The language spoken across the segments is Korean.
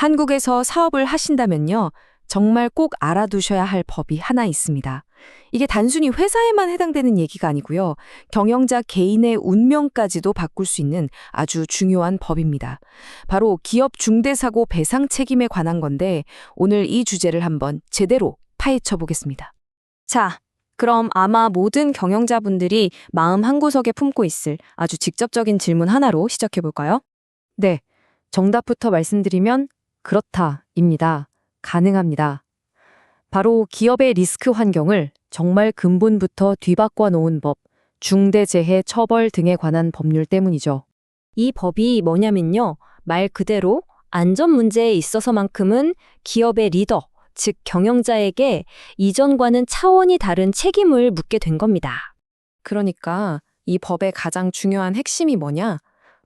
한국에서 사업을 하신다면요, 정말 꼭 알아두셔야 할 법이 하나 있습니다. 이게 단순히 회사에만 해당되는 얘기가 아니고요, 경영자 개인의 운명까지도 바꿀 수 있는 아주 중요한 법입니다. 바로 기업 중대사고 배상 책임에 관한 건데, 오늘 이 주제를 한번 제대로 파헤쳐 보겠습니다. 자, 그럼 아마 모든 경영자분들이 마음 한구석에 품고 있을 아주 직접적인 질문 하나로 시작해 볼까요? 네, 정답부터 말씀드리면 그렇다입니다. 가능합니다. 바로 기업의 리스크 환경을 정말 근본부터 뒤바꿔 놓은 법, 중대재해 처벌 등에 관한 법률 때문이죠. 이 법이 뭐냐면요. 말 그대로 안전 문제에 있어서만큼은 기업의 리더, 즉 경영자에게 이전과는 차원이 다른 책임을 묻게 된 겁니다. 그러니까 이 법의 가장 중요한 핵심이 뭐냐?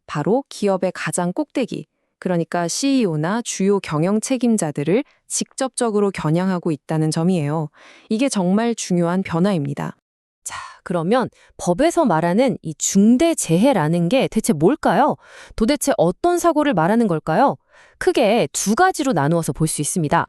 바로 기업의 가장 꼭대기, 그러니까 CEO나 주요 경영 책임자들을 직접적으로 겨냥하고 있다는 점이에요. 이게 정말 중요한 변화입니다. 자, 그러면 법에서 말하는 이 중대재해라는 게 대체 뭘까요? 도대체 어떤 사고를 말하는 걸까요? 크게 두 가지로 나누어서 볼 수 있습니다.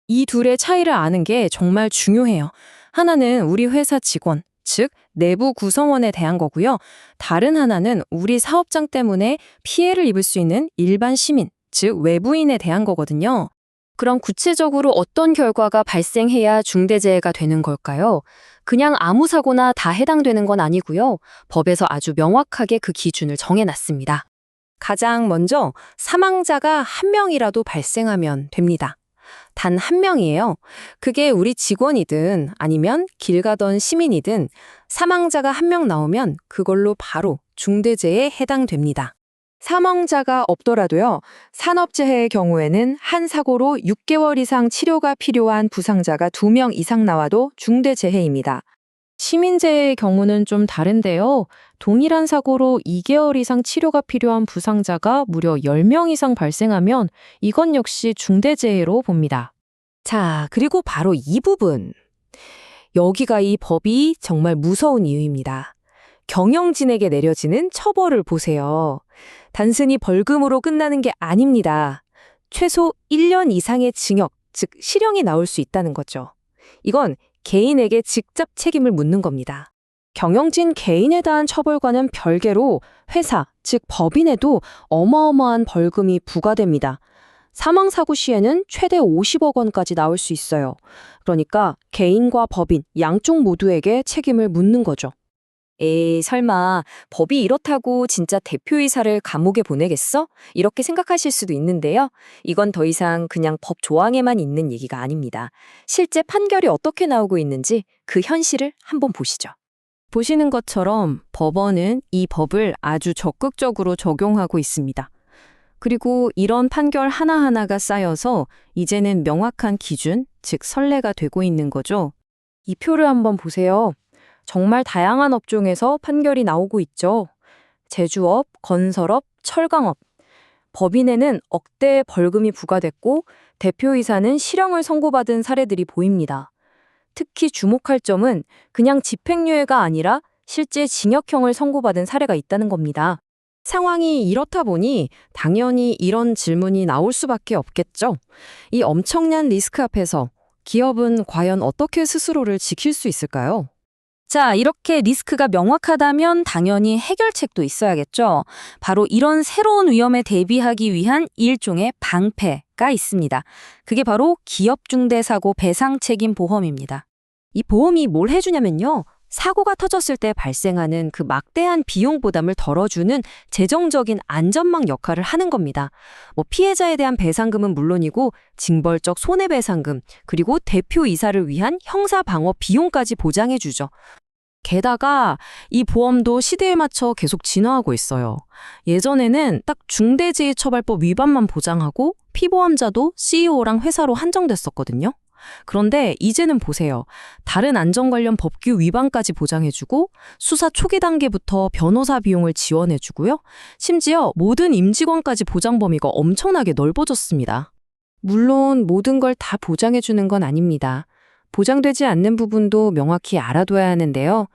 이 둘의 차이를 아는 게 정말 중요해요. 하나는 우리 회사 직원, 즉 내부 구성원에 대한 거고요. 다른 하나는 우리 사업장 때문에 피해를 입을 수 있는 일반 시민, 즉 외부인에 대한 거거든요. 그럼 구체적으로 어떤 결과가 발생해야 중대재해가 되는 걸까요? 그냥 아무 사고나 다 해당되는 건 아니고요. 법에서 아주 명확하게 그 기준을 정해놨습니다. 가장 먼저 사망자가 한 명이라도 발생하면 됩니다. 단 한 명이에요. 그게 우리 직원이든 아니면 길 가던 시민이든 사망자가 한 명 나오면 그걸로 바로 중대재해에 해당됩니다. 사망자가 없더라도요, 산업재해의 경우에는 한 사고로 6개월 이상 치료가 필요한 부상자가 2명 이상 나와도 중대재해입니다. 시민재해의 경우는 좀 다른데요. 동일한 사고로 2개월 이상 치료가 필요한 부상자가 무려 10명 이상 발생하면 이건 역시 중대재해로 봅니다. 자, 그리고 바로 이 부분. 여기가 이 법이 정말 무서운 이유입니다. 경영진에게 내려지는 처벌을 보세요. 단순히 벌금으로 끝나는 게 아닙니다. 최소 1년 이상의 징역, 즉 실형이 나올 수 있다는 거죠. 이건 개인에게 직접 책임을 묻는 겁니다. 경영진 개인에 대한 처벌과는 별개로 회사, 즉 법인에도 어마어마한 벌금이 부과됩니다. 사망사고 시에는 최대 50억 원까지 나올 수 있어요. 그러니까 개인과 법인 양쪽 모두에게 책임을 묻는 거죠. 에이, 설마 법이 이렇다고 진짜 대표이사를 감옥에 보내겠어? 이렇게 생각하실 수도 있는데요. 이건 더 이상 그냥 법 조항에만 있는 얘기가 아닙니다. 실제 판결이 어떻게 나오고 있는지 그 현실을 한번 보시죠. 보시는 것처럼 법원은 이 법을 아주 적극적으로 적용하고 있습니다. 그리고 이런 판결 하나하나가 쌓여서 이제는 명확한 기준, 즉 선례가 되고 있는 거죠. 이 표를 한번 보세요. 정말 다양한 업종에서 판결이 나오고 있죠. 제주업, 건설업, 철강업. 법인에는 억대의 벌금이 부과됐고 대표이사는 실형을 선고받은 사례들이 보입니다. 특히 주목할 점은 그냥 집행유예가 아니라 실제 징역형을 선고받은 사례가 있다는 겁니다. 상황이 이렇다 보니 당연히 이런 질문이 나올 수밖에 없겠죠. 이 엄청난 리스크 앞에서 기업은 과연 어떻게 스스로를 지킬 수 있을까요? 자, 이렇게 리스크가 명확하다면 당연히 해결책도 있어야겠죠. 바로 이런 새로운 위험에 대비하기 위한 일종의 방패가 있습니다. 그게 바로 기업중대사고 배상책임보험입니다. 이 보험이 뭘 해주냐면요. 사고가 터졌을 때 발생하는 그 막대한 비용 부담을 덜어주는 재정적인 안전망 역할을 하는 겁니다. 피해자에 대한 배상금은 물론이고 징벌적 손해배상금, 그리고 대표이사를 위한 형사방어 비용까지 보장해주죠. 게다가 이 보험도 시대에 맞춰 계속 진화하고 있어요. 예전에는 딱 중대재해처벌법 위반만 보장하고 피보험자도 CEO랑 회사로 한정됐었거든요. 그런데 이제는 보세요. 다른 안전 관련 법규 위반까지 보장해주고 수사 초기 단계부터 변호사 비용을 지원해주고요. 심지어 모든 임직원까지 보장 범위가 엄청나게 넓어졌습니다. 물론 모든 걸 다 보장해주는 건 아닙니다. 보장되지 않는 부분도 명확히 알아둬야 하는데요.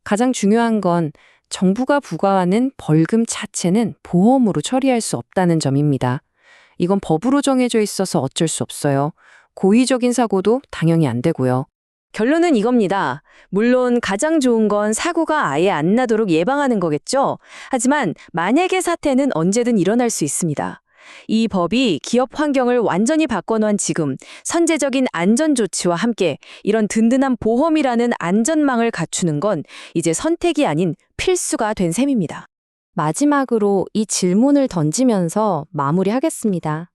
가장 중요한 건 정부가 부과하는 벌금 자체는 보험으로 처리할 수 없다는 점입니다. 이건 법으로 정해져 있어서 어쩔 수 없어요. 고의적인 사고도 당연히 안 되고요. 결론은 이겁니다. 물론 가장 좋은 건 사고가 아예 안 나도록 예방하는 거겠죠? 하지만 만약의 사태는 언제든 일어날 수 있습니다. 이 법이 기업 환경을 완전히 바꿔놓은 지금 선제적인 안전조치와 함께 이런 든든한 보험이라는 안전망을 갖추는 건 이제 선택이 아닌 필수가 된 셈입니다. 마지막으로 이 질문을 던지면서 마무리하겠습니다.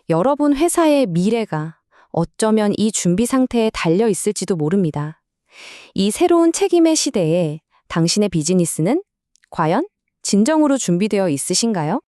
여러분 회사의 미래가 어쩌면 이 준비 상태에 달려 있을지도 모릅니다. 이 새로운 책임의 시대에 당신의 비즈니스는 과연 진정으로 준비되어 있으신가요?